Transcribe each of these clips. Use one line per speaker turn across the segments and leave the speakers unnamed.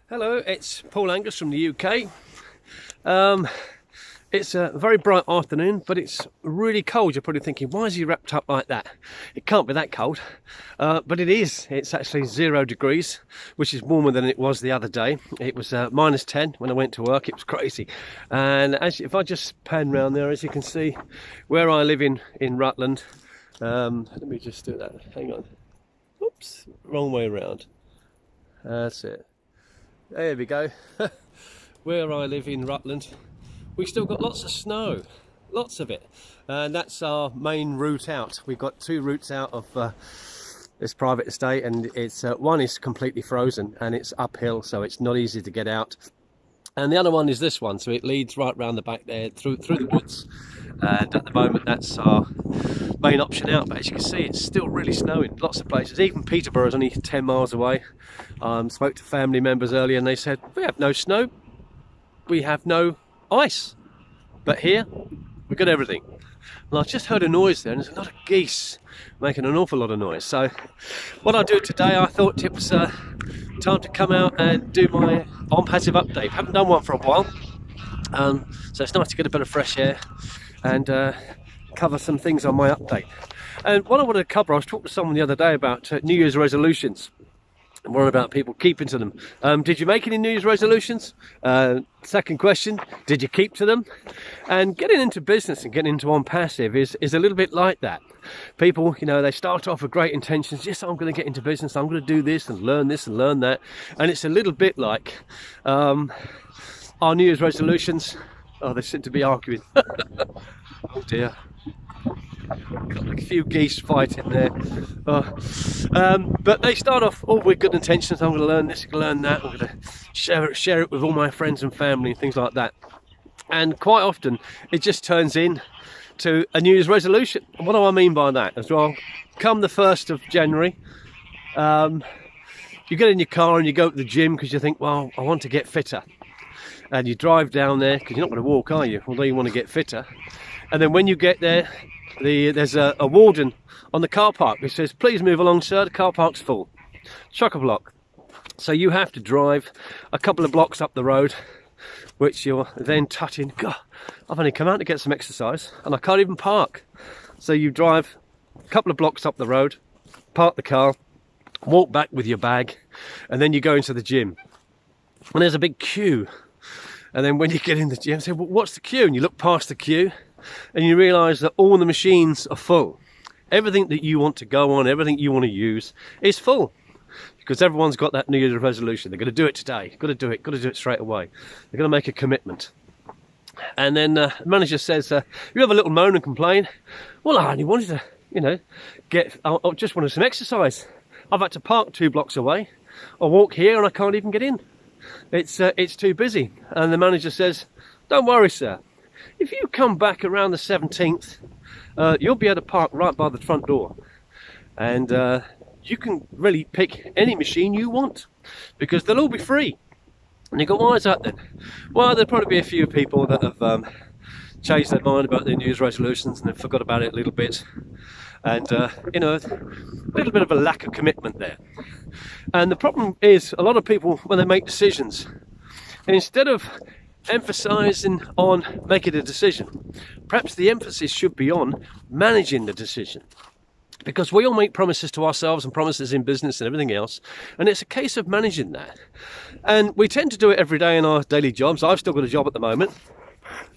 Hello, it's Paul Angus from the UK. It's a very bright afternoon, but it's really cold. You're probably thinking, why is he wrapped up like that? It can't be that cold, but it is. It's actually 0 degrees, which is warmer than it was the other day. It was -10 when I went to work. It was crazy. And if I just pan round there, as you can see, where I live in Rutland, let me just do that. Hang on. Oops, wrong way around. That's it. There we go. Where I live in Rutland, we've still got lots of snow, lots of it, and that's our main route out. We've got 2 routes out of this private estate, and it's one is completely frozen and it's uphill, so it's not easy to get out, and the other one is this one, so it leads right round the back there through the woods, and at the moment that's our main option out. But as you can see, it's still really snowing lots of places. Even Peterborough is only 10 miles away. Spoke to family members earlier and they said, we have no snow, we have no ice, but here we've got everything. And I just heard a noise there, and there's a lot of geese making an awful lot of noise. So what I do today, I thought it was time to come out and do my ONPASSIVE update. Haven't done one for a while, so it's nice to get a bit of fresh air and cover some things on my update. And what I wanted to cover, I was talking to someone the other day about New Year's resolutions. More about people keeping to them. Did you make any New Year's resolutions? Second question, did you keep to them? And getting into business and getting into ONPASSIVE is a little bit like that. People, you know, they start off with great intentions. Yes, I'm going to get into business, I'm going to do this and learn that. And it's a little bit like our New Year's resolutions. Oh, they seem to be arguing. Oh dear. Got like a few geese fighting there. But they start off all with good intentions. I'm going to learn this, I'm going to learn that, I'm going to share it with all my friends and family and things like that. And quite often it just turns in to a New Year's resolution. And what do I mean by that as well? Come the 1st of January, you get in your car and you go to the gym because you think, well, I want to get fitter. And you drive down there because you're not going to walk, are you? Although you want to get fitter. And then when you get there, there's a warden on the car park who says, please move along, sir, the car park's full. Chock-a-block. So you have to drive a couple of blocks up the road, which you're then tutting. God, I've only come out to get some exercise and I can't even park. So you drive a couple of blocks up the road, park the car, walk back with your bag, and then you go into the gym. And there's a big queue. And then when you get in the gym, say, well, what's the queue? And you look past the queue and you realise that all the machines are full. Everything that you want to go on, everything you want to use is full. Because everyone's got that New Year's resolution. They're going to do it today. Got to do it straight away. They're going to make a commitment. And then the manager says, you have a little moan and complain. Well, I only wanted to, you know, I just wanted some exercise. I've had to park 2 blocks away. I walk here and I can't even get in. It's too busy. And the manager says, don't worry, sir. If you come back around the 17th, you'll be able to park right by the front door. And you can really pick any machine you want because they'll all be free. And you go, why is that then? Well, there'll probably be a few people that have changed their mind about their New Year's resolutions and they've forgot about it a little bit. And, you know, a little bit of a lack of commitment there. And the problem is a lot of people, when they make decisions, and instead of emphasising on making a decision, perhaps the emphasis should be on managing the decision. Because we all make promises to ourselves and promises in business and everything else, and it's a case of managing that. And we tend to do it every day in our daily jobs. I've still got a job at the moment,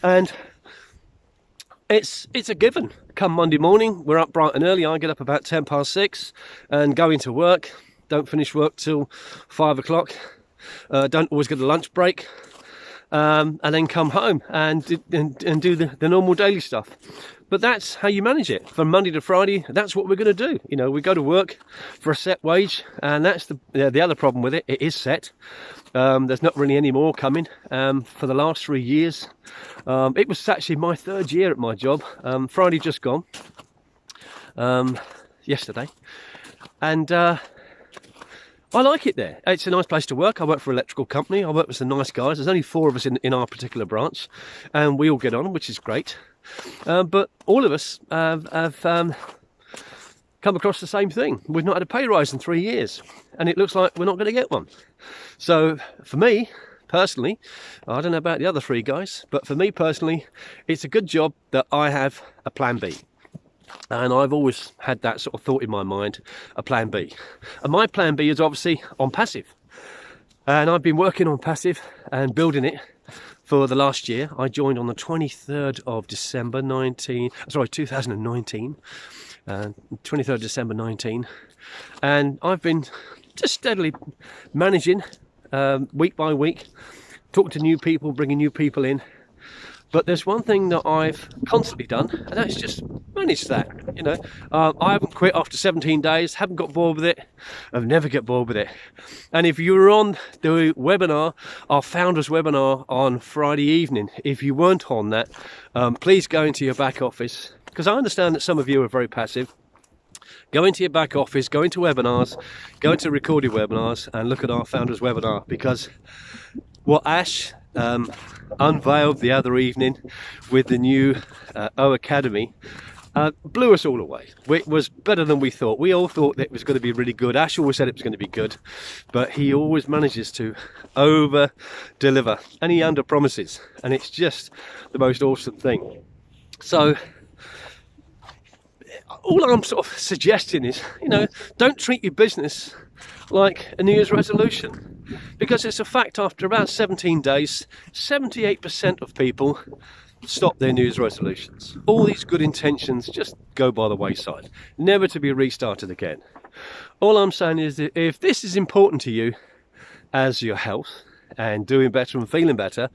and it's a given. Come Monday morning, we're up bright and early. I get up about 6:10 and go into work. Don't finish work till 5 o'clock. Don't always get a lunch break. And then come home and do the normal daily stuff. But that's how you manage it. From Monday to Friday, that's what we're going to do. You know, we go to work for a set wage, and that's the other problem with it. It is set. There's not really any more coming for the last 3 years. It was actually my 3rd year at my job. Friday just gone, yesterday, and I like it there. It's a nice place to work. I work for an electrical company. I work with some nice guys. There's only 4 of us in our particular branch, and we all get on, which is great. But all of us have come across the same thing. We've not had a pay rise in 3 years, and it looks like we're not going to get one. So for me personally, I don't know about the other 3 guys, but for me personally, it's a good job that I have a plan B. And I've always had that sort of thought in my mind, a plan B. And my plan B is obviously ONPASSIVE. And I've been working on Passive and building it for the last year. I joined on the 23rd of December 2019. 23rd of December 19. And I've been just steadily managing week by week, talking to new people, bringing new people in. But there's one thing that I've constantly done, and that's just managed that. You know, I haven't quit after 17 days, haven't got bored with it, I've never get bored with it. And if you were on the webinar, our founders webinar on Friday evening, if you weren't on that, please go into your back office, because I understand that some of you are very passive. Go into your back office, go into webinars, go into recorded webinars and look at our founders webinar, because what Ash unveiled the other evening with the new O-Cademy blew us all away. It was better than we thought. We all thought that it was going to be really good. Ash always said it was going to be good, but he always manages to over deliver and he under promises, and it's just the most awesome thing. So all I'm sort of suggesting is, you know, don't treat your business like a New Year's resolution, because it's a fact after about 17 days, 78% of people stop their New Year's resolutions. All these good intentions just go by the wayside, never to be restarted again. All I'm saying is that if this is important to you as your health and doing better and feeling better,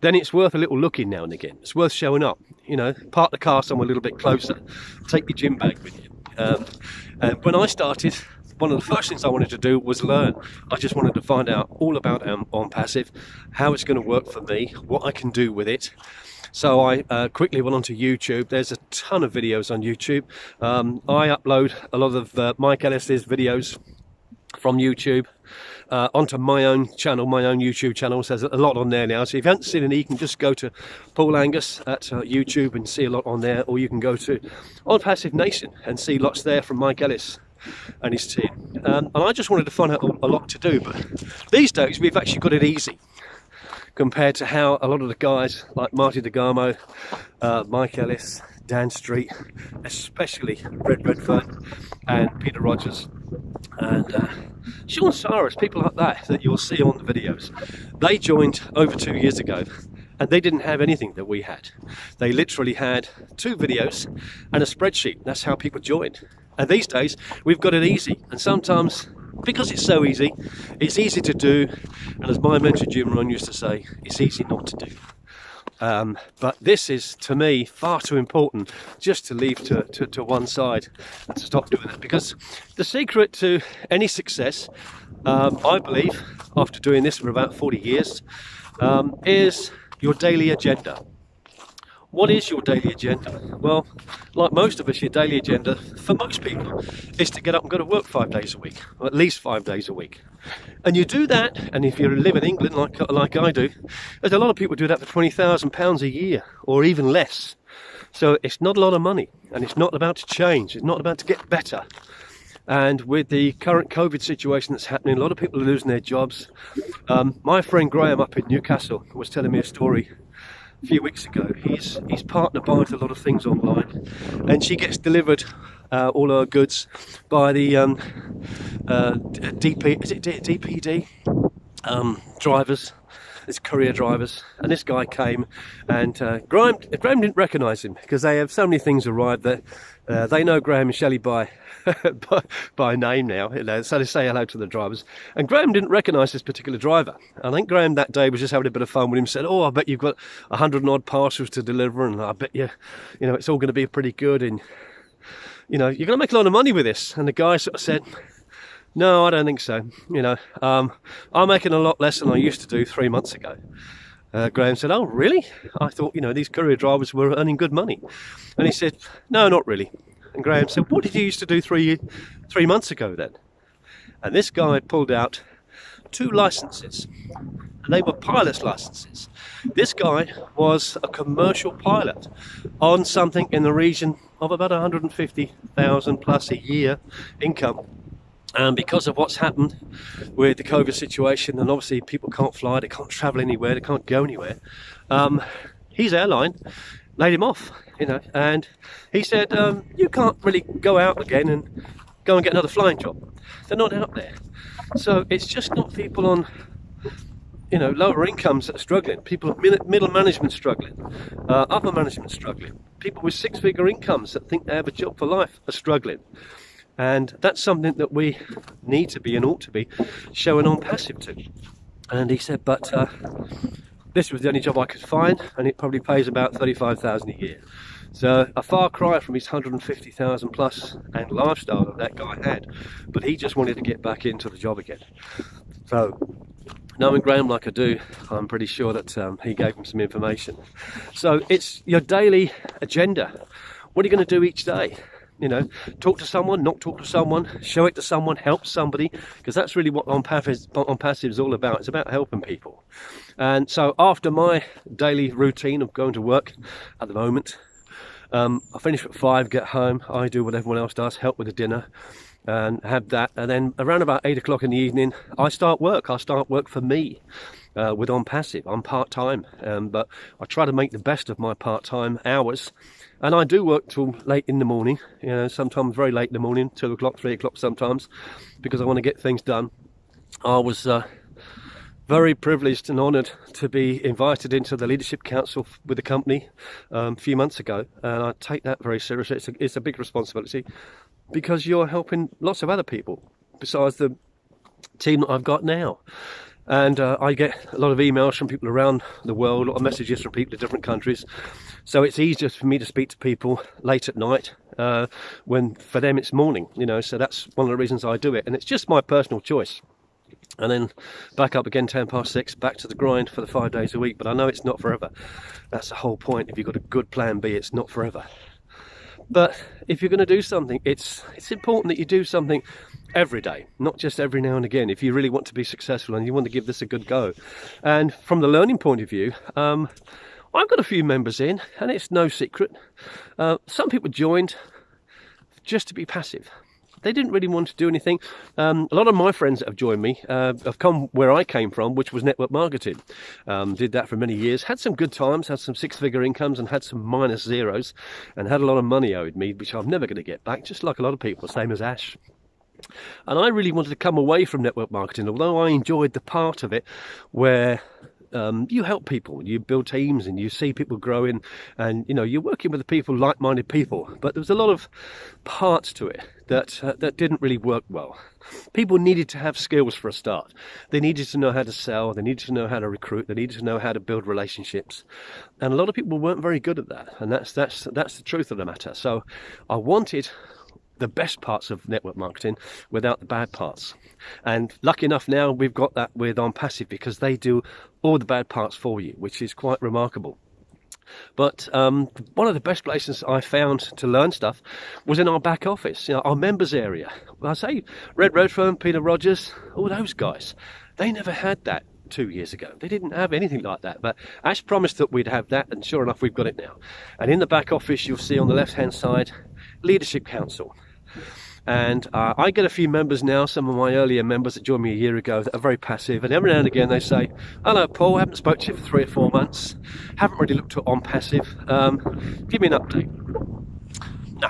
then it's worth a little looking now and again. It's worth showing up. You know, park the car somewhere a little bit closer, take your gym bag with you. And when I started, one of the first things I wanted to do was learn. I just wanted to find out all about ONPASSIVE, how it's going to work for me, what I can do with it. So I quickly went onto YouTube. There's a ton of videos on YouTube. I upload a lot of Mike Ellis's videos from YouTube onto my own channel, my own YouTube channel. So there's a lot on there now. So if you haven't seen any, you can just go to Paul Angus at YouTube and see a lot on there, or you can go to ONPASSIVE Nation and see lots there from Mike Ellis and his team. And I just wanted to find out a lot to do, but these days we've actually got it easy compared to how a lot of the guys like Marty DeGarmo, Mike Ellis, Dan Street, especially Red Redfern and Peter Rogers and Sean Cyrus, people like that you'll see on the videos. They joined over 2 years ago and they didn't have anything that we had. They literally had 2 videos and a spreadsheet. That's how people joined. And these days we've got it easy, and sometimes because it's so easy, it's easy to do, and as my mentor Jim Rohn used to say, it's easy not to do. But this is, to me, far too important just to leave to one side and to stop doing that, because the secret to any success, I believe, after doing this for about 40 years, is your daily agenda. What is your daily agenda? Well, like most of us, your daily agenda, for most people, is to get up and go to work 5 days a week, or at least 5 days a week. And you do that, and if you live in England like I do, there's a lot of people do that for £20,000 a year, or even less. So it's not a lot of money, and it's not about to change, it's not about to get better. And with the current COVID situation that's happening, a lot of people are losing their jobs. My friend Graham up in Newcastle was telling me a story a few weeks ago. His partner buys a lot of things online, and she gets delivered all her goods by the DPD drivers. It's courier drivers, and this guy came, and Graham didn't recognise him because they have so many things arrived that they know Graham and Shelley by name now, you know, so they say hello to the drivers. And Graham didn't recognise this particular driver. I think Graham that day was just having a bit of fun with him. Said, "Oh, I bet you've got 100 and odd parcels to deliver, and I bet you know, it's all going to be pretty good, and you know, you're going to make a lot of money with this." And the guy sort of said, "No, I don't think so. You know, I'm making a lot less than I used to do 3 months ago." Graham said, "Oh, really? I thought, you know, these courier drivers were earning good money." And he said, "No, not really." And Graham said, "What did you used to do three months ago then?" And this guy pulled out 2 licenses. and they were pilot's licenses. This guy was a commercial pilot on something in the region of about 150,000 plus a year income. And because of what's happened with the COVID situation, and obviously people can't fly, they can't travel anywhere, they can't go anywhere, his airline laid him off, you know, and he said, you can't really go out again and go and get another flying job. They're not out there. So it's just not people on, you know, lower incomes that are struggling. People middle management struggling, upper management struggling. People with six-figure incomes that think they have a job for life are struggling. And that's something that we need to be and ought to be showing ONPASSIVE to. And he said, but this was the only job I could find, and it probably pays about 35,000 a year. So a far cry from his 150,000 plus and lifestyle that that guy had. But he just wanted to get back into the job again. So knowing Graham like I do, I'm pretty sure that he gave him some information. So it's your daily agenda. What are you going to do each day? You know, talk to someone, not talk to someone, show it to someone, help somebody, because that's really what ONPASSIVE is all about. It's about helping people. And so after my daily routine of going to work at the moment, I finish at 5, get home, I do what everyone else does, help with the dinner and have that, and then around about 8 o'clock in the evening I start work. I start work for me with ONPASSIVE. I'm part-time, but I try to make the best of my part-time hours. And I do work till late in the morning, you know, sometimes very late in the morning, 2 o'clock, 3 o'clock sometimes, because I want to get things done. I was very privileged and honoured to be invited into the Leadership Council with the company a few months ago, and I take that very seriously. It's a big responsibility, because you're helping lots of other people besides the team that I've got now. And I get a lot of emails from people around the world, a lot of messages from people in different countries. So it's easier for me to speak to people late at night when for them it's morning, you know. So that's one of the reasons I do it. And it's just my personal choice. And then back up again 6:10, back to the grind for the 5 days a week. But I know it's not forever. That's the whole point. If you've got a good plan B, it's not forever. But if you're going to do something, it's important that you do something every day, not just every now and again, if you really want to be successful and you want to give this a good go. And from the learning point of view, I've got a few members in, and it's no secret. Some people joined just to be passive. They didn't really want to do anything. A lot of my friends that have joined me have come where I came from, which was network marketing. Did that for many years, had some good times, had some six-figure incomes, and had some minus zeros, and had a lot of money owed me, which I'm never going to get back, just like a lot of people, same as Ash. And I really wanted to come away from network marketing, although I enjoyed the part of it where you help people, you build teams, and you see people growing, and you know, you're working with the people, like-minded people. But there was a lot of parts to it that didn't really work well. People needed to have skills for a start. They needed to know how to sell, they needed to know how to recruit, they needed to know how to build relationships, and a lot of people weren't very good at that. And that's the truth of the matter. So I wanted the best parts of network marketing without the bad parts. And lucky enough now we've got that with ONPASSIVE, because they do all the bad parts for you, which is quite remarkable. But one of the best places I found to learn stuff was in our back office, you know, our members area. I say Red Redfern, Peter Rogers, all those guys, they never had that 2 years ago. They didn't have anything like that, but Ash promised that we'd have that, and sure enough we've got it now. And in the back office you'll see on the left hand side Leadership Council. And I get a few members now, some of my earlier members that joined me a year ago, that are very passive, and every now and again they say, hello Paul, haven't spoke to you for 3 or 4 months, haven't really looked at ONPASSIVE, give me an update. No,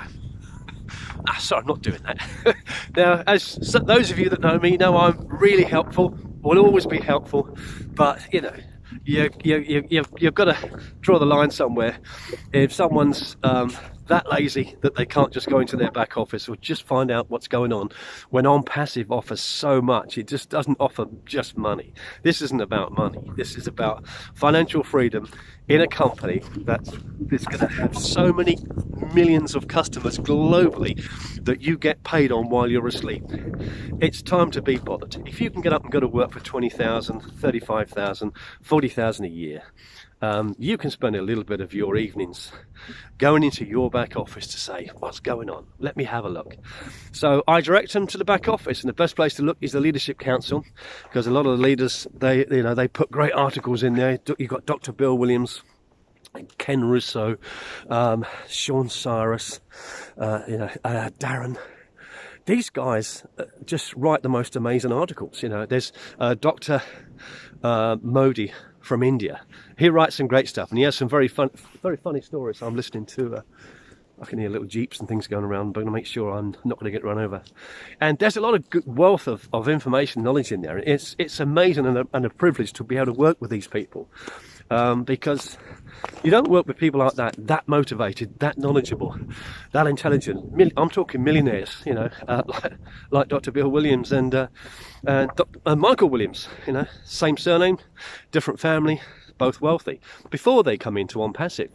sorry, I'm not doing that. Now, as those of you that know me know, I'm really helpful, will always be helpful, but you know, you've got to draw the line somewhere. If someone's that lazy that they can't just go into their back office or just find out what's going on, when ONPASSIVE offers so much, it just doesn't offer just money. This isn't about money. This is about financial freedom in a company that's going to have so many millions of customers globally that you get paid on while you're asleep. It's time to be bothered. If you can get up and go to work for 20,000, 35,000, 40,000 a year, you can spend a little bit of your evenings going into your back office to say, what's going on? Let me have a look. So I direct them to the back office, and the best place to look is the Leadership Council, because a lot of the leaders, they put great articles in there. You've got Dr. Bill Williams, Ken Russo, Sean Cyrus, Darren. These guys just write the most amazing articles. There's Dr. Modi from India. He writes some great stuff, and he has some very funny stories. I'm listening to. I can hear little jeeps and things going around, but I'm going to make sure I'm not going to get run over. And there's a lot of good wealth of information, knowledge in there. It's amazing and a privilege to be able to work with these people, because you don't work with people like that motivated, that knowledgeable, that intelligent. I'm talking millionaires, like Dr. Bill Williams and Michael Williams. Same surname, different family, both wealthy, before they come into ONPASSIVE.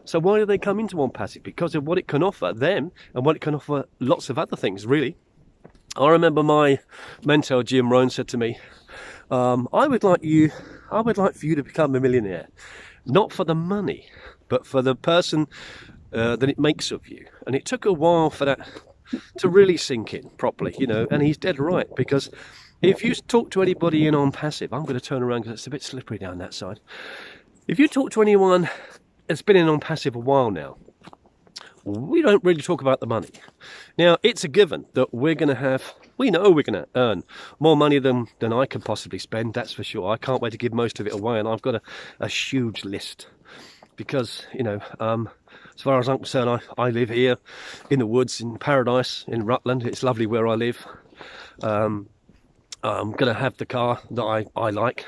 So why do they come into ONPASSIVE? Because of what it can offer them and what it can offer lots of other things, really. I remember my mentor, Jim Rohn, said to me, I would like for you to become a millionaire, not for the money, but for the person that it makes of you. And it took a while for that to really sink in properly, and he's dead right, because if you talk to anybody in ONPASSIVE, I'm going to turn around because it's a bit slippery down that side. If you talk to anyone that's been in ONPASSIVE a while now, we don't really talk about the money. Now, it's a given that we know we're going to earn more money than I can possibly spend, that's for sure. I can't wait to give most of it away, and I've got a huge list. Because, as far as I'm concerned, I live here in the woods in Paradise, in Rutland. It's lovely where I live. I'm going to have the car that I like.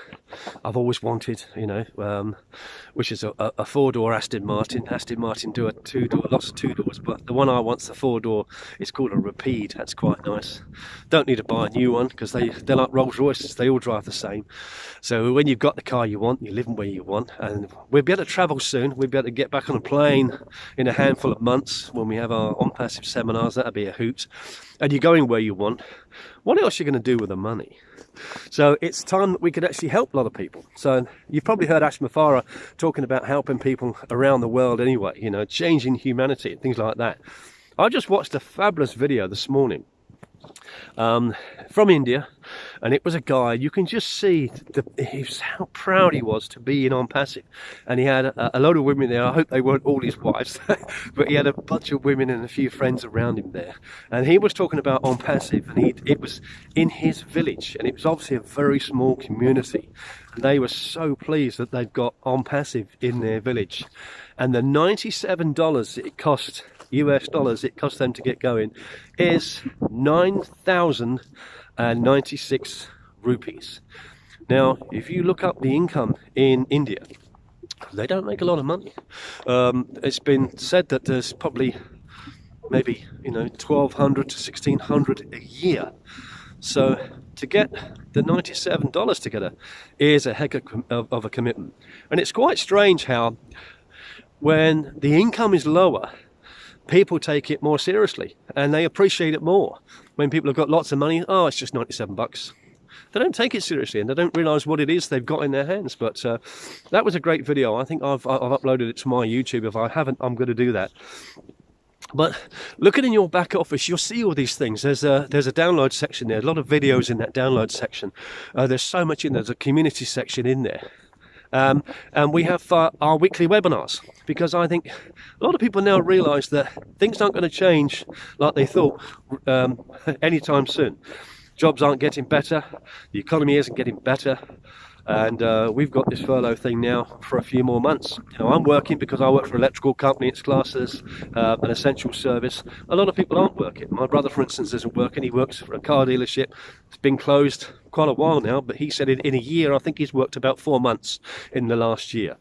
I've always wanted, which is a four-door Aston Martin. Aston Martin do a two-door, lots of two-doors, but the one I want's a four-door. It's called a Rapide. That's quite nice. Don't need to buy a new one because they're like Rolls Royces. They all drive the same. So when you've got the car you want, you're living where you want, and we'll be able to travel soon. We'll be able to get back on a plane in a handful of months when we have our ONPASSIVE seminars. That'll be a hoot. And you're going where you want. What else are you going to do with the money? So it's time that we could actually help a lot of people. So you've probably heard Ash Farah talking about helping people around the world anyway, changing humanity and things like that. I just watched a fabulous video this morning from India, and it was a guy. You can just see how proud he was to be in ONPASSIVE, and he had a load of women there. I hope they weren't all his wives, but he had a bunch of women and a few friends around him there, and he was talking about ONPASSIVE, and it was in his village, and it was obviously a very small community, and they were so pleased that they've got ONPASSIVE in their village. And the $97 it cost, US dollars, it cost them to get going, is 9,096 rupees. Now, if you look up the income in India, they don't make a lot of money. It's been said that there's probably maybe 1,200 to 1,600 a year. So to get the $97 together is a heck of a commitment. And it's quite strange how when the income is lower, people take it more seriously and they appreciate it more. When people have got lots of money, oh, it's just 97 bucks. They don't take it seriously and they don't realise what it is they've got in their hands. But that was a great video. I think I've uploaded it to my YouTube. If I haven't, I'm going to do that. But looking in your back office, you'll see all these things. There's a download section there, a lot of videos in that download section. There's so much in there. There's a community section in there. And we have our weekly webinars, because I think a lot of people now realise that things aren't going to change like they thought anytime soon. Jobs aren't getting better, the economy isn't getting better, and we've got this furlough thing now for a few more months. I'm working because I work for an electrical company. It's classed as an essential service. A lot of people aren't working. My brother, for instance, isn't working. He works for a car dealership. It's been closed quite a while now, but he said in a year, I think he's worked about 4 months in the last year.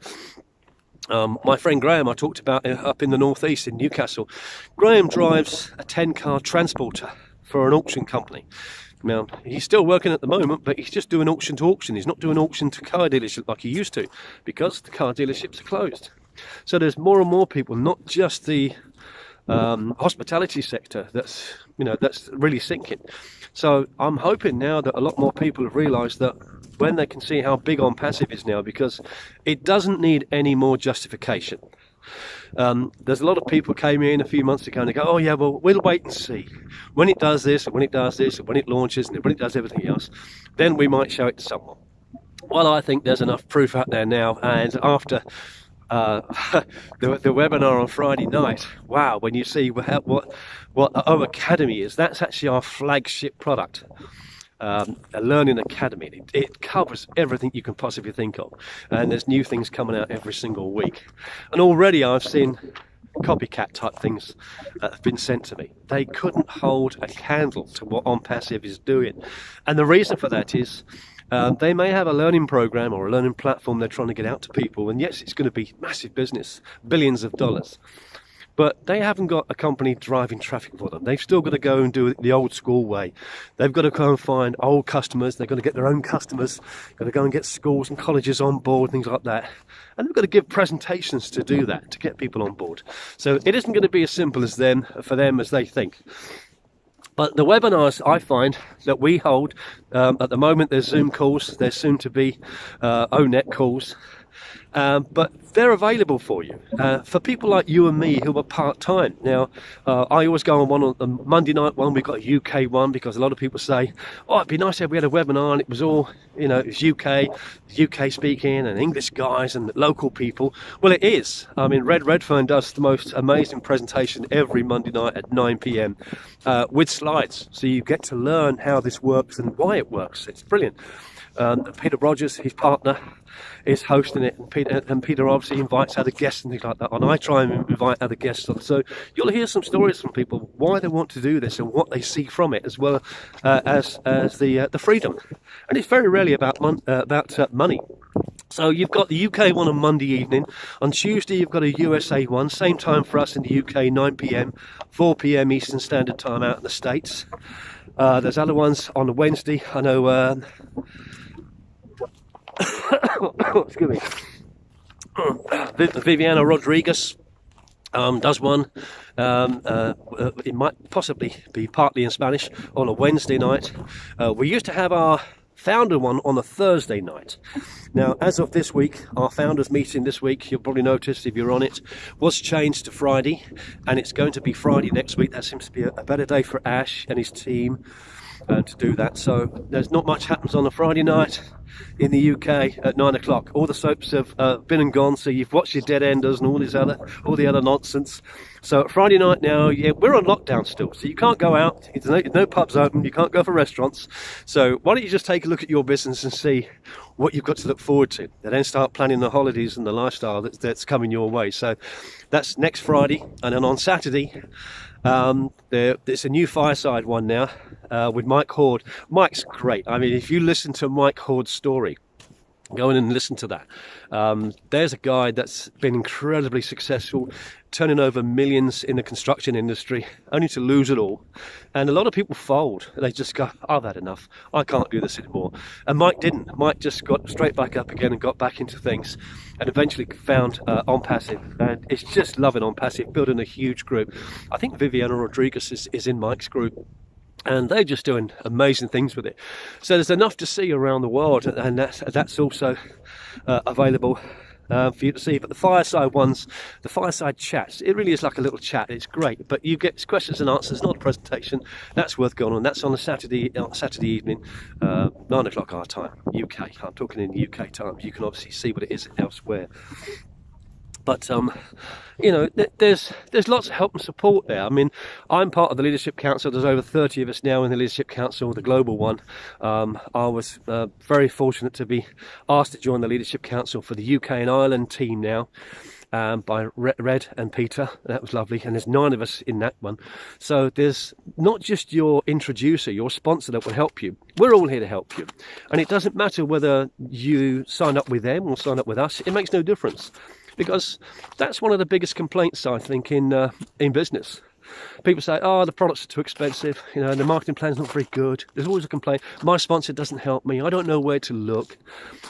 My friend Graham, I talked about up in the northeast in Newcastle. Graham drives a 10-car transporter for an auction company. Now, he's still working at the moment, but he's just doing auction to auction. He's not doing auction to car dealership like he used to, because the car dealerships are closed. So there's more and more people, not just the hospitality sector that's really sinking. So I'm hoping now that a lot more people have realised that when they can see how big ONPASSIVE is now, because it doesn't need any more justification. There's a lot of people came in a few months ago and they go, oh yeah, well, we'll wait and see when it does this, and when it does this, and when it launches, and when it does everything else, then we might show it to someone. Well, I think there's enough proof out there now, and after the webinar on Friday night, wow, when you see what the O-Cademy is, that's actually our flagship product. A learning academy. It covers everything you can possibly think of, and there's new things coming out every single week. And already I've seen copycat type things that have been sent to me. They couldn't hold a candle to what ONPASSIVE is doing, and the reason for that is they may have a learning program or a learning platform they're trying to get out to people, and yes, it's going to be massive business, billions of dollars. But they haven't got a company driving traffic for them. They've still got to go and do it the old school way. They've got to go and find old customers. They've got to get their own customers. They've got to go and get schools and colleges on board, things like that. And they've got to give presentations to do that, to get people on board. So it isn't going to be as simple as for them as they think. But the webinars I find that we hold, at the moment there's Zoom calls, there's soon to be ONET calls. But they're available for you, for people like you and me who are part-time. Now, I always go on one on the Monday night one. We've got a UK one, because a lot of people say, oh, it'd be nice if we had a webinar and it was all, it was UK speaking and English guys and local people. Well, it is. I mean, Redfern does the most amazing presentation every Monday night at 9 PM with slides. So you get to learn how this works and why it works. It's brilliant. Peter Rogers, his partner, is hosting it, and Peter obviously invites other guests and things like that, and I try and invite other guests on. So you'll hear some stories from people, why they want to do this and what they see from it, as well as the freedom. And it's very rarely about money. So you've got the UK one on Monday evening. On Tuesday you've got a USA one, same time for us in the UK, 9 PM, 4 PM Eastern Standard Time out in the States. There's other ones on a Wednesday. I know excuse me, Viviana Rodriguez does one. It might possibly be partly in Spanish on a Wednesday night. We used to have our founder one on a Thursday night. Now, as of this week, our founders meeting this week, you'll probably notice if you're on it, was changed to Friday, and it's going to be Friday next week. That seems to be a better day for Ash and his team to do that. So there's not much happens on a Friday night in the UK at 9 o'clock. All the soaps have been and gone, so you've watched your Dead Enders and all the other nonsense. So Friday night now, yeah, we're on lockdown still, so you can't go out. There's no pubs open. You can't go for restaurants. So why don't you just take a look at your business and see what you've got to look forward to, and then start planning the holidays and the lifestyle that's coming your way. So that's next Friday, and then on Saturday, it's a new fireside one now with Mike Horde. Mike's great. I mean, if you listen to Mike Horde's story, go in and listen to that. There's a guy that's been incredibly successful, turning over millions in the construction industry, only to lose it all. And a lot of people fold. They just go, I've had enough. I can't do this anymore. And Mike didn't. Mike just got straight back up again and got back into things, and eventually found ONPASSIVE. And it's just loving ONPASSIVE, building a huge group. I think Viviana Rodriguez is in Mike's group, and they're just doing amazing things with it. So there's enough to see around the world, and that's also available for you to see. But the fireside ones, the fireside chats, it really is like a little chat. It's great, but you get questions and answers, not a presentation. That's worth going on. That's on a Saturday evening, 9 o'clock our time, UK. I'm talking in UK time. You can obviously see what it is elsewhere. But there's lots of help and support there. I mean, I'm part of the Leadership Council. There's over 30 of us now in the Leadership Council, the global one. I was very fortunate to be asked to join the Leadership Council for the UK and Ireland team now, by Red and Peter. That was lovely. And there's 9 of us in that one. So there's not just your introducer, your sponsor that will help you. We're all here to help you. And it doesn't matter whether you sign up with them or sign up with us. It makes no difference. Because that's one of the biggest complaints, I think, in business. People say, oh, the products are too expensive, the marketing plan's not very good. There's always a complaint. My sponsor doesn't help me. I don't know where to look.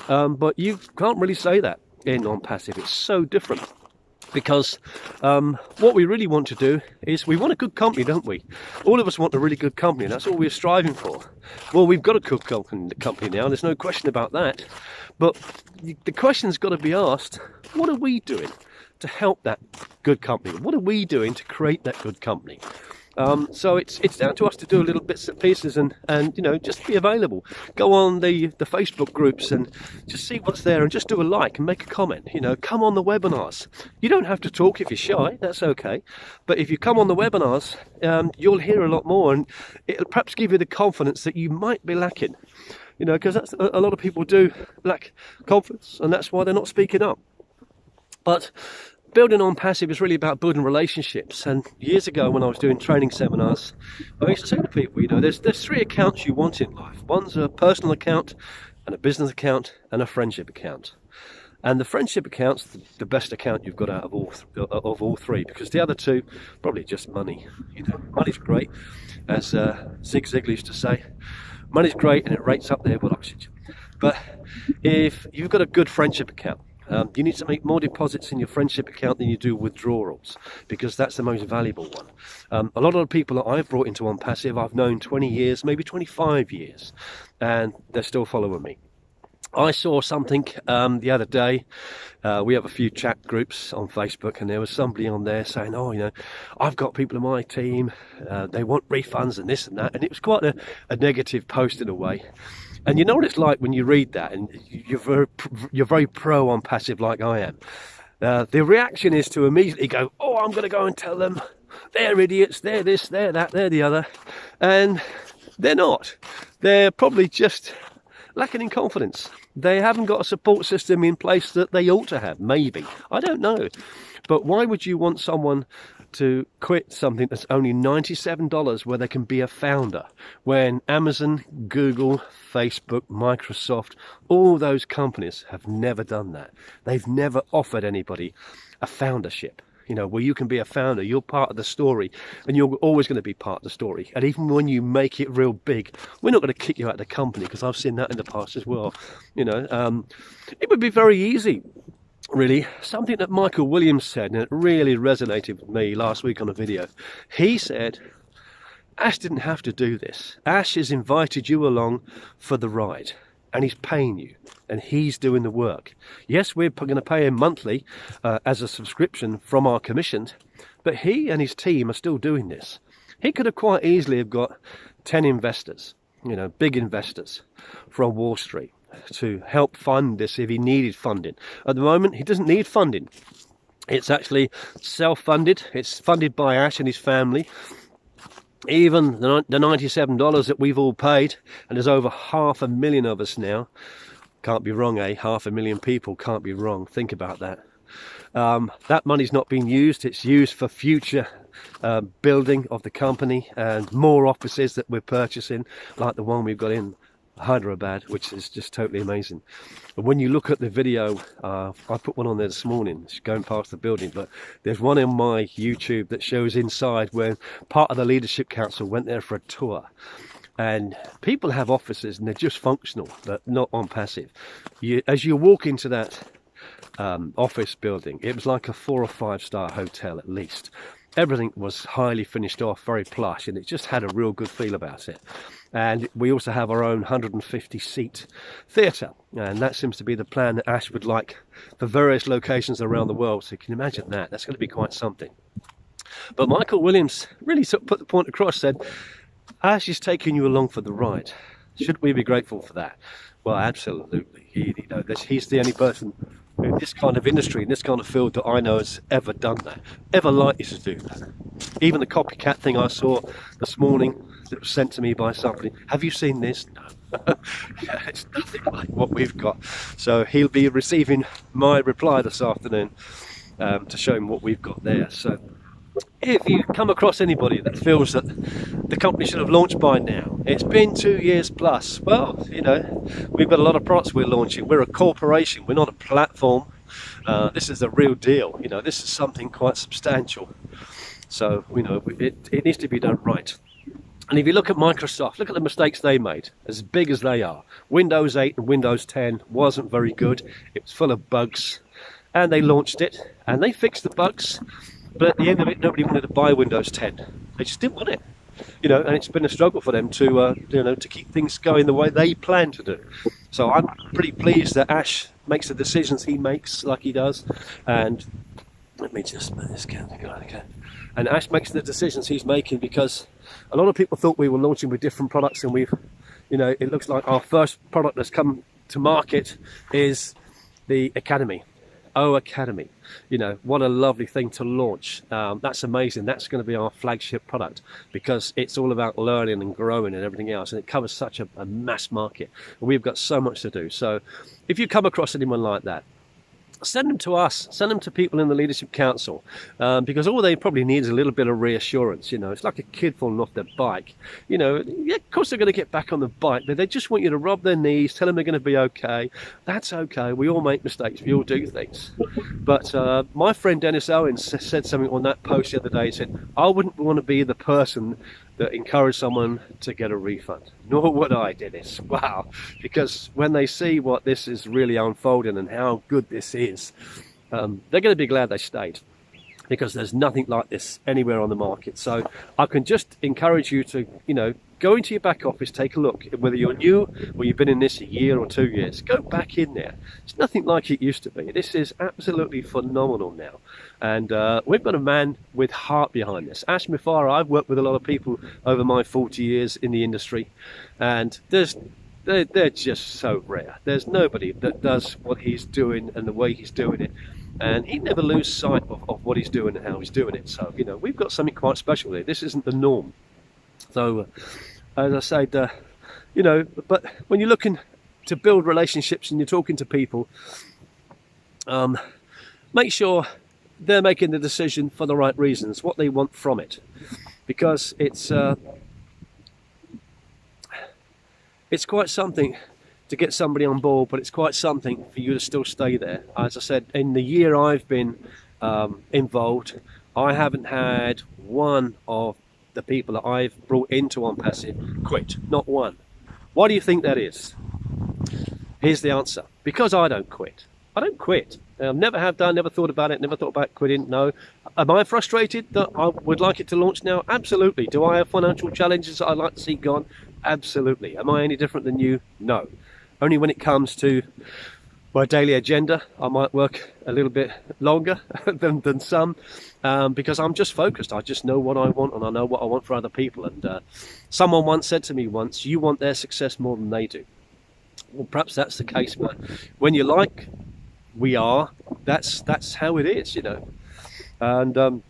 But you can't really say that in ONPASSIVE. It's so different. Because what we really want to do is we want a good company, don't we? All of us want a really good company, and that's all we're striving for. Well, we've got a good company now, there's no question about that. But the question's got to be asked, what are we doing to help that good company? What are we doing to create that good company? So it's down to us to do a little bits and pieces and you know, just be available. Go on the Facebook groups and just see what's there and just do a like and make a comment. You know, come on the webinars. You don't have to talk if you're shy, that's okay. But if you come on the webinars, you'll hear a lot more, and it'll perhaps give you the confidence that you might be lacking. You know, because that's a lot of people do lack confidence, and that's why they're not speaking up. But building ONPASSIVE is really about building relationships. And years ago, when I was doing training seminars, I used to say to people, you know, there's 3 accounts you want in life. One's a personal account, and a business account, and a friendship account. And the friendship account's the best account you've got out of all 3, because the other 2, probably just money. You know, money's great, as Zig Ziglar used to say. Money's great, and it rates up there with oxygen. But if you've got a good friendship account, you need to make more deposits in your friendship account than you do withdrawals, because that's the most valuable one. A lot of the people that I've brought into ONPASSIVE I've known 20 years, maybe 25 years, and they're still following me. I saw something the other day. We have a few chat groups on Facebook, and there was somebody on there saying, oh, you know, I've got people in my team, they want refunds and this and that, and it was quite a negative post in a way. And you know what it's like when you read that, and you're very pro ONPASSIVE like I am. The reaction is to immediately go, oh, I'm going to go and tell them they're idiots, they're this, they're that, they're the other. And they're not. They're probably just lacking in confidence. They haven't got a support system in place that they ought to have, maybe. I don't know. But why would you want someone to quit something that's only $97 where they can be a founder, when Amazon, Google, Facebook, Microsoft, all those companies have never done that? They've never offered anybody a foundership, you know, where you can be a founder, you're part of the story, and you're always going to be part of the story. And even when you make it real big, we're not going to kick you out of the company, because I've seen that in the past as well. You know, it would be very easy, really. Something that Michael Williams said, and it really resonated with me last week on a video. He said, Ash didn't have to do this. Ash has invited you along for the ride, and he's paying you, and he's doing the work. Yes, we're going to pay him monthly as a subscription from our commissions, but he and his team are still doing this. He could have quite easily have got 10 investors, you know, big investors from Wall Street, to help fund this if he needed funding. At the moment, he doesn't need funding. It's actually self-funded. It's funded by Ash and his family. Even the $97 that we've all paid, and there's over 500,000 of us now. Can't be wrong, eh? 500,000 people, can't be wrong. Think about that. That money's not being used. It's used for future building of the company and more offices that we're purchasing, like the one we've got in Hyderabad, which is just totally amazing. But when you look at the video, I put one on there this morning, it's going past the building, but there's one on my YouTube that shows inside where part of the leadership council went there for a tour. And people have offices and they're just functional, but not ONPASSIVE. As you walk into that office building, it was like a 4 or 5 star hotel at least. Everything was highly finished off, very plush, and it just had a real good feel about it. And we also have our own 150 seat theatre, and that seems to be the plan that Ash would like for various locations around the world. So you can imagine that. That's going to be quite something. But Michael Williams really sort of put the point across, said, Ash is taking you along for the ride. Should we be grateful for that? Well, absolutely. He's the only person in this kind of industry, in this kind of field that I know has ever done that, ever likely to do that. Even the copycat thing I saw this morning that was sent to me by somebody. Have you seen this? No. Yeah, it's nothing like what we've got. So he'll be receiving my reply this afternoon to show him what we've got there. So if you come across anybody that feels that the company should have launched by now, it's been 2 years plus, well, you know, we've got a lot of products we're launching. We're a corporation, we're not a platform. This is the real deal, you know, this is something quite substantial. So, you know, it needs to be done right. And if you look at Microsoft, look at the mistakes they made, as big as they are. Windows 8 and Windows 10 wasn't very good. It was full of bugs. and they launched it, and they fixed the bugs, but at the end of it, nobody wanted to buy Windows 10. They just didn't want it. You know, and it's been a struggle for them to, you know, to keep things going the way they plan to do. So I'm pretty pleased that Ash makes the decisions he makes, like he does. And let me just put this can again. And Ash makes the decisions he's making, because a lot of people thought we were launching with different products, and we've, you know, it looks like our first product that's come to market is the Academy. O-Cademy. You know, what a lovely thing to launch. That's amazing. That's going to be our flagship product, because it's all about learning and growing and everything else, and it covers such a mass market, and we've got so much to do. So if you come across anyone like that, send them to us, send them to people in the Leadership Council, because all they probably need is a little bit of reassurance. You know, it's like a kid falling off their bike. You know, yeah, of course they're going to get back on the bike, but they just want you to rub their knees, tell them they're going to be okay. That's okay. We all make mistakes. We all do things. But my friend Dennis Owens said something on that post the other day. He said, I wouldn't want to be the person that encouraged someone to get a refund. Nor would I, Dennis. Wow. Because when they see what this is really unfolding and how good this is, they're going to be glad they stayed, because there's nothing like this anywhere on the market. So I can just encourage you to, you know, go into your back office, take a look. Whether you're new or you've been in this a year or 2 years, go back in there. It's nothing like it used to be. This is absolutely phenomenal now. And we've got a man with heart behind this. Ash Mifara, I've worked with a lot of people over my 40 years in the industry, and they're just so rare. There's nobody that does what he's doing and the way he's doing it. And he never loses sight of what he's doing and how he's doing it. So, you know, we've got something quite special here. This isn't the norm. So, as I said, you know, but when you're looking to build relationships and you're talking to people, make sure they're making the decision for the right reasons, what they want from it. Because it's quite something to get somebody on board, but it's quite something for you to still stay there. As I said, in the year I've been involved, I haven't had one of the people that I've brought into ONPASSIVE quit. Not one. Why do you think that is? Here's the answer. Because I don't quit. I don't quit. Never have done, never thought about it, never thought about quitting, no. Am I frustrated that I would like it to launch now? Absolutely. Do I have financial challenges that I'd like to see gone? Absolutely. Am I any different than you? No. Only when it comes to my daily agenda, I might work a little bit longer than some, because I'm just focused. I just know what I want, and I know what I want for other people. And someone once said to me once, you want their success more than they do. Well, perhaps that's the case, but when you like we are, that's how it is, you know. And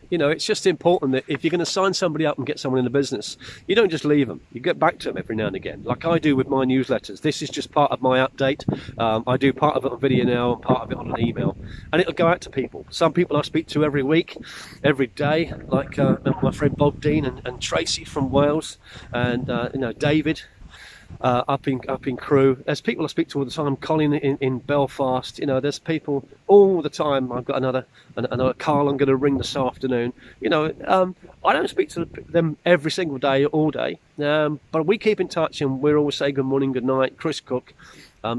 you know, it's just important that if you're going to sign somebody up and get someone in the business, you don't just leave them. You get back to them every now and again, like I do with my newsletters. This is just part of my update. I do part of it on video now and part of it on an email, and it'll go out to people. Some people I speak to every week, every day, like my friend Bob Dean and Tracy from Wales, and you know, David up in Crewe. There's people I speak to all the time. Colin in Belfast. You know, there's people all the time. I've got another Carl I'm going to ring this afternoon. You know, I don't speak to them every single day, all day, but we keep in touch, and we're always say good morning, good night. Chris Cook.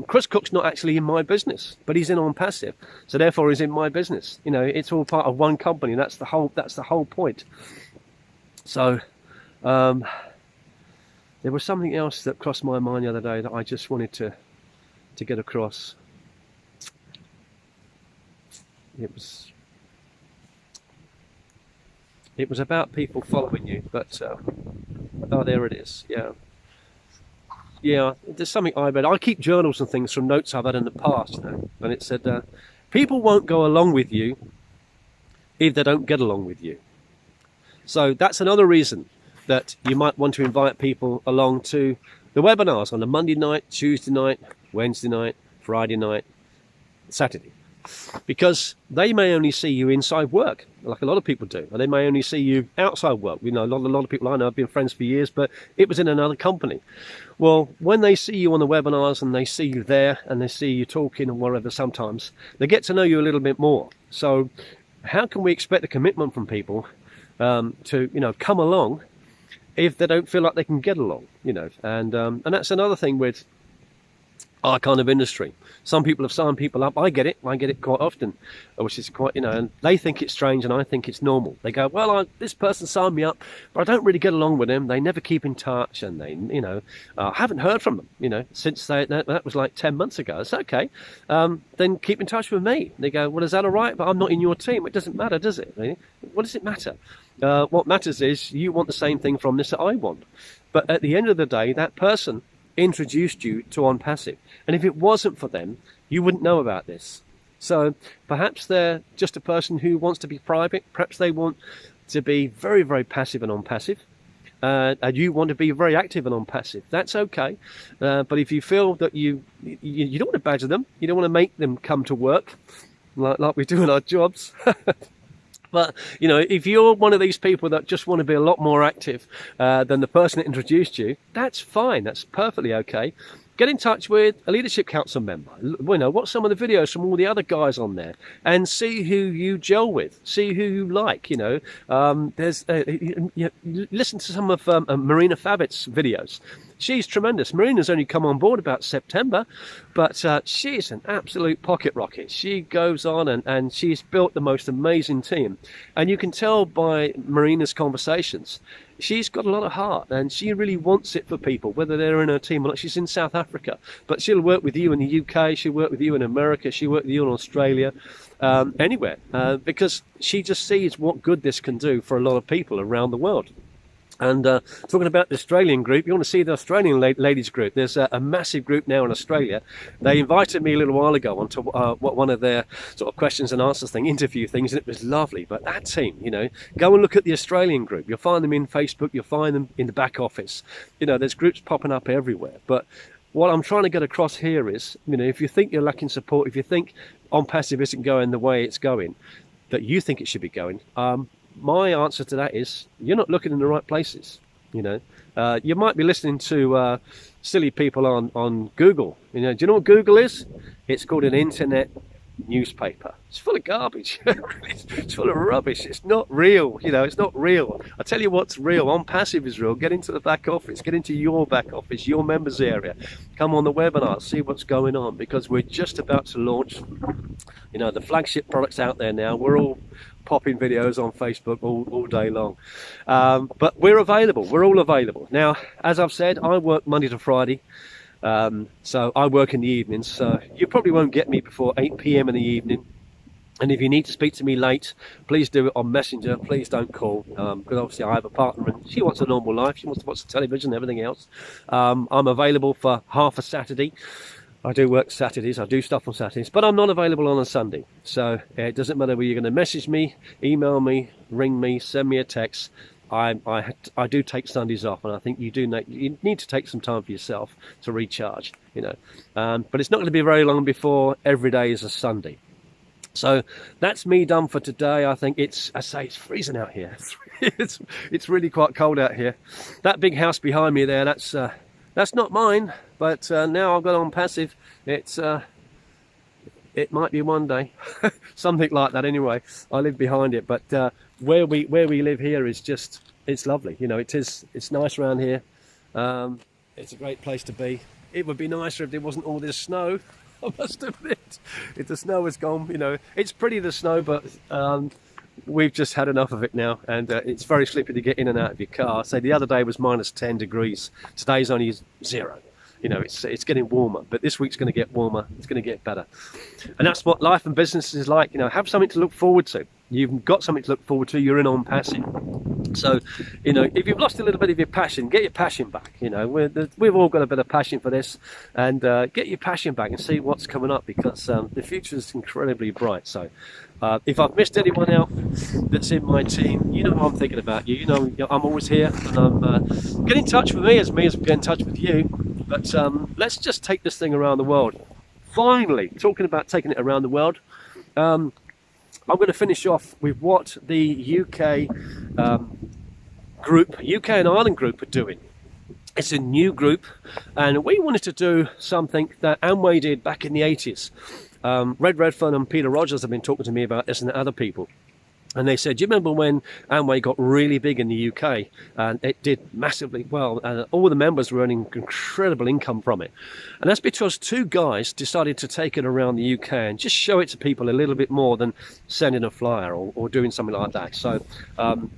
Chris Cook's not actually in my business, but he's in ONPASSIVE, so therefore he's in my business. You know, it's all part of one company. That's the whole point. So. There was something else that crossed my mind the other day that I just wanted to get across. It was about people following you, but oh, there it is. Yeah, there's something I read. I keep journals and things from notes I've had in the past, you know, and it said people won't go along with you if they don't get along with you. So that's another reason that you might want to invite people along to the webinars on a Monday night, Tuesday night, Wednesday night, Friday night, Saturday. Because they may only see you inside work, like a lot of people do, or they may only see you outside work. You know, a lot of people I know have been friends for years, but it was in another company. Well, when they see you on the webinars and they see you there and they see you talking and whatever, sometimes they get to know you a little bit more. So how can we expect a commitment from people to, you know, come along if they don't feel like they can get along, you know? And that's another thing with our kind of industry. Some people have signed people up. I get it quite often, which is quite, and they think it's strange and I think it's normal. They go, well, this person signed me up, but I don't really get along with them. They never keep in touch, and they, I haven't heard from them, since that was like 10 months ago. It's okay. Then keep in touch with me. They go, well, is that all right? But I'm not in your team. It doesn't matter, does it? Really? What does it matter? What matters is you want the same thing from this that I want. But at the end of the day, that person introduced you to ONPASSIVE, and if it wasn't for them, you wouldn't know about this. So perhaps they're just a person who wants to be private. Perhaps they want to be very, very passive and ONPASSIVE, and you want to be very active and ONPASSIVE. That's okay. But if you feel that you don't want to badger them, you don't want to make them come to work like we do in our jobs. But, if you're one of these people that just want to be a lot more active than the person that introduced you, that's fine. That's perfectly okay. Get in touch with a leadership council member. Watch some of the videos from all the other guys on there and see who you gel with, see who you like. Listen to some of Marina Fabit's videos. She's tremendous. Marina's only come on board about September, but she's an absolute pocket rocket. She goes on and she's built the most amazing team. And you can tell by Marina's conversations, she's got a lot of heart and she really wants it for people, whether they're in her team or not. She's in South Africa, but she'll work with you in the UK, she'll work with you in America, she'll work with you in Australia, anywhere, because she just sees what good this can do for a lot of people around the world. And talking about the Australian group, you want to see the Australian ladies group. There's a massive group now in Australia. They invited me a little while ago onto one of their sort of questions and answers interview things, and it was lovely. But that team, go and look at the Australian group. You'll find them in Facebook. You'll find them in the back office. There's groups popping up everywhere. But what I'm trying to get across here is, if you think you're lacking support, if you think ONPASSIVE isn't going the way it's going, that you think it should be going, my answer to that is you're not looking in the right places. You might be listening to silly people on Google. Do you know what Google is? It's called an internet newspaper. It's full of garbage. It's full of rubbish. It's not real. It's not real. I tell you what's real. ONPASSIVE is real. Get into the back office. Get into your back office, your members area. Come on the webinar. See what's going on, because we're just about to launch. The flagship products out there now. We're all popping videos on Facebook all day long, but we're available. We're all available now. As I've said, I work Monday to Friday, so I work in the evenings, so you probably won't get me before 8 p.m. in the evening. And if you need to speak to me late, please do it on Messenger. Please don't call, because obviously I have a partner and she wants a normal life. She wants to watch the television and everything else. I'm available for half a Saturday. I do work Saturdays, I do stuff on Saturdays, but I'm not available on a Sunday. So it doesn't matter whether you're going to message me, email me, ring me, send me a text. I do take Sundays off, and I think you need to take some time for yourself to recharge, but it's not going to be very long before every day is a Sunday. So that's me done for today. I think it's freezing out here. It's really quite cold out here. That big house behind me there, that's not mine, but now I've got ONPASSIVE. It might be one day, something like that. Anyway, I live behind it, but where we live here is it's lovely. It's nice around here. It's a great place to be. It would be nicer if there wasn't all this snow. I must admit, if the snow was gone, it's pretty, the snow, but we've just had enough of it now, and it's very slippery to get in and out of your car. So the other day was minus 10 degrees. Today's only 0. It's getting warmer, but this week's going to get warmer. It's going to get better, and that's what life and business is like. Have something to look forward to. You've got something to look forward to. You're in ONPASSIVE. So, if you've lost a little bit of your passion, get your passion back. We've all got a bit of passion for this, and get your passion back and see what's coming up, because the future is incredibly bright. So, if I've missed anyone out that's in my team, I'm thinking about you. I'm always here, and get in touch with me as get in touch with you. But let's just take this thing around the world. Finally, talking about taking it around the world, I'm going to finish off with what the UK and Ireland group are doing. It's a new group, and we wanted to do something that Amway did back in the 80s. Red Redfern and Peter Rogers have been talking to me about this, and other people. And they said, do you remember when Amway got really big in the UK and it did massively well and all the members were earning incredible income from it? And that's because two guys decided to take it around the UK and just show it to people a little bit more than sending a flyer or doing something like that. So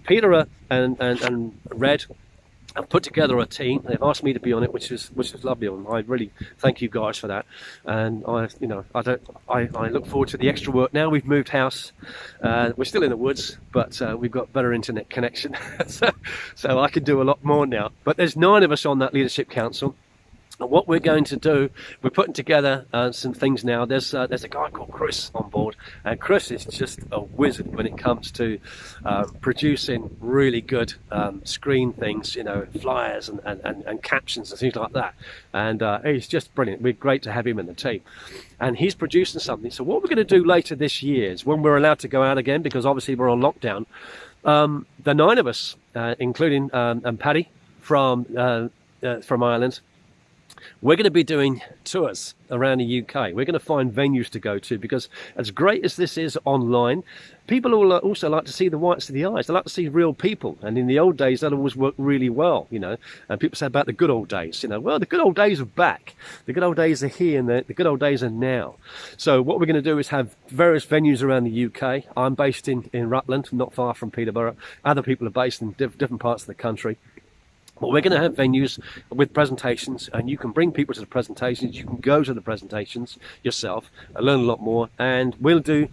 Peter and Red I've put together a team. They've asked me to be on it, which is lovely. I really thank you guys for that. And I look forward to the extra work. Now we've moved house. We're still in the woods, but we've got better internet connection, so I can do a lot more now. But there's 9 of us on that leadership council. And what we're going to do, we're putting together some things now. There's a guy called Chris on board, and Chris is just a wizard when it comes to producing really good screen things, flyers and captions and things like that. And he's just brilliant. We're great to have him in the team. And he's producing something. So what we're going to do later this year is when we're allowed to go out again, because obviously we're on lockdown, the 9 of us, including Paddy from Ireland, we're going to be doing tours around the UK. We're going to find venues to go to, because as great as this is online, people also like to see the whites of the eyes. They like to see real people. And in the old days, that always worked really well, And people say about the good old days, well, the good old days are back. The good old days are here, and the good old days are now. So what we're going to do is have various venues around the UK. I'm based in Rutland, not far from Peterborough. Other people are based in different parts of the country. But we're going to have venues with presentations, and you can bring people to the presentations. You can go to the presentations yourself and learn a lot more. And we'll do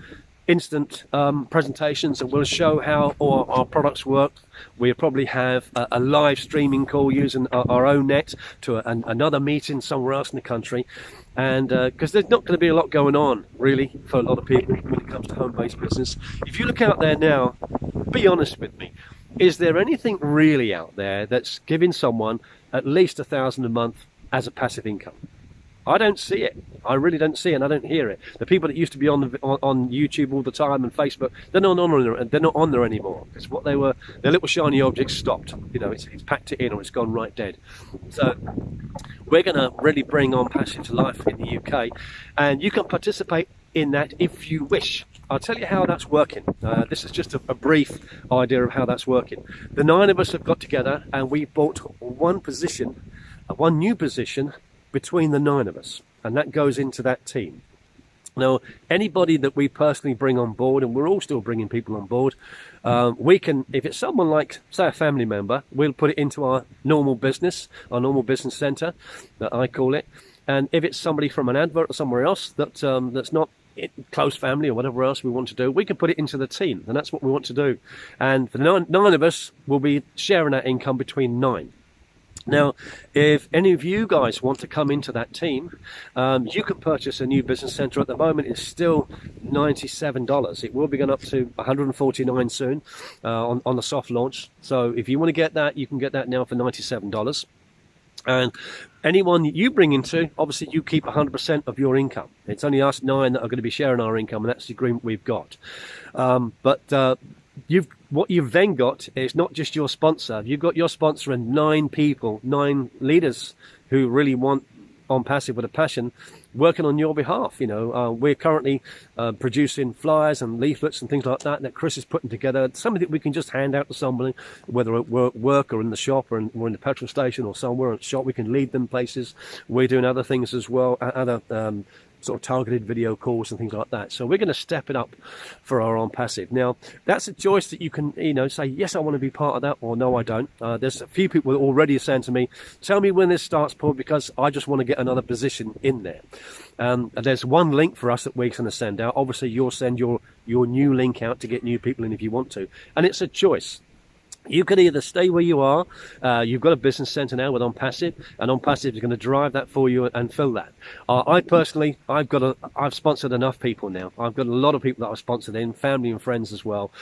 instant presentations, and we'll show how our products work. We'll probably have a live streaming call using our own net to another meeting somewhere else in the country. And because there's not going to be a lot going on, really, for a lot of people when it comes to home-based business. If you look out there now, be honest with me. Is there anything really out there that's giving someone at least $1,000 a month as a passive income? I don't see it. I really don't see it, and I don't hear it. The people that used to be on YouTube all the time and Facebook, they're not on there anymore. Because what they were, their little shiny objects stopped. It's packed it in, or it's gone right dead. So we're going to really bring ONPASSIVE to life in the UK, and you can participate in that if you wish. I'll tell you how that's working. This is just a brief idea of how that's working. The 9 of us have got together, and we bought one new position between the 9 of us, and that goes into that team. Now, anybody that we personally bring on board, and we're all still bringing people on board, we can, if it's someone like, say, a family member, we'll put it into our normal business centre, that I call it. And if it's somebody from an advert or somewhere else that's not close family or whatever else we want to do, we can put it into the team, and that's what we want to do. And the 9 of us will be sharing that income between 9. Now, if any of you guys want to come into that team, you can purchase a new business centre. At the moment, it's still $97. It will be going up to $149 soon on the soft launch. So if you want to get that, you can get that now for $97. And anyone you bring into, obviously you keep 100% of your income. It's only us 9 that are going to be sharing our income, and that's the agreement we've got. What you've then got is not just your sponsor. You've got your sponsor and 9 people, 9 leaders who really want ONPASSIVE with a passion, working on your behalf. We're currently producing flyers and leaflets and things like that Chris is putting together, something that we can just hand out to somebody, whether at work or in the shop or in the petrol station or somewhere at the shop. We can lead them places. We're doing other things as well, other sort of targeted video calls and things like that. So we're going to step it up for our ONPASSIVE. Now, that's a choice that you can, say, yes, I want to be part of that, or no, I don't. There's a few people already saying to me, tell me when this starts, Paul, because I just want to get another position in there. And there's one link for us that we're going to send out. Obviously, you'll send your new link out to get new people in if you want to. And it's a choice. You can either stay where you are. You've got a business centre now with ONPASSIVE, and ONPASSIVE is going to drive that for you and fill that. I personally, I've sponsored enough people now. I've got a lot of people that I've sponsored in, family and friends as well.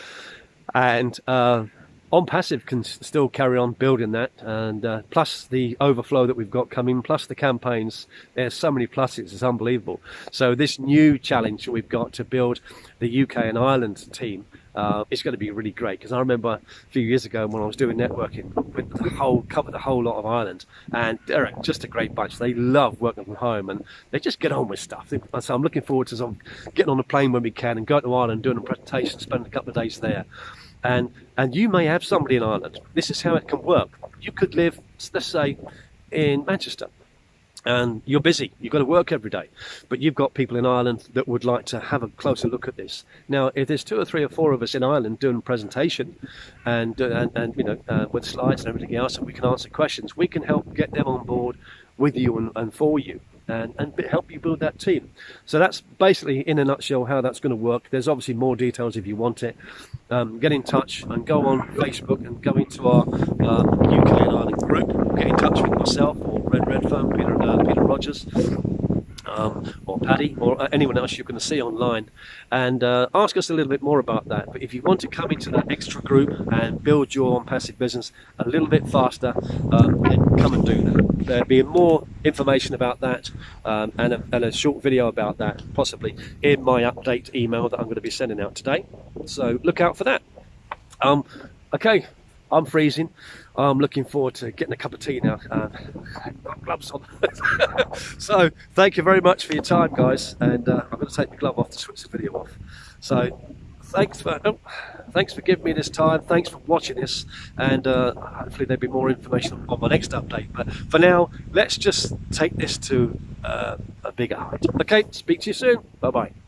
And ONPASSIVE can still carry on building that, and plus the overflow that we've got coming, plus the campaigns. There's so many pluses, it's unbelievable. So this new challenge that we've got to build the UK and Ireland team, it's going to be really great, because I remember a few years ago when I was doing networking, covered the whole lot of Ireland, and they're just a great bunch. They love working from home, and they just get on with stuff. So I'm looking forward to sort of getting on a plane when we can and going to Ireland, doing a presentation, spending a couple of days there. And you may have somebody in Ireland. This is how it can work. You could live, let's say, in Manchester, and you're busy, you've got to work every day, but you've got people in Ireland that would like to have a closer look at this. Now, if there's 2 or 3 or 4 of us in Ireland doing a presentation and you know, with slides and everything else, and we can answer questions, we can help get them on board with you and for you, and help you build that team. So that's basically, in a nutshell, how that's going to work. There's obviously more details if you want it. Get in touch and go on Facebook and go into our UK and Ireland group. Get in touch with myself or Red Phone, Peter Rogers, or Paddy, or anyone else you're going to see online, and ask us a little bit more about that. But if you want to come into that extra group and build your ONPASSIVE business a little bit faster, then come and do that. There'll be more information about that, and a short video about that, possibly in my update email that I'm going to be sending out today. So look out for that. Okay, I'm freezing. I'm looking forward to getting a cup of tea now. I've got gloves on. So thank you very much for your time, guys, and I'm going to take my glove off to switch the video off. So thanks for giving me this time. Thanks for watching this, and hopefully there'll be more information on my next update. But for now, let's just take this to a bigger height. Okay, speak to you soon. Bye bye.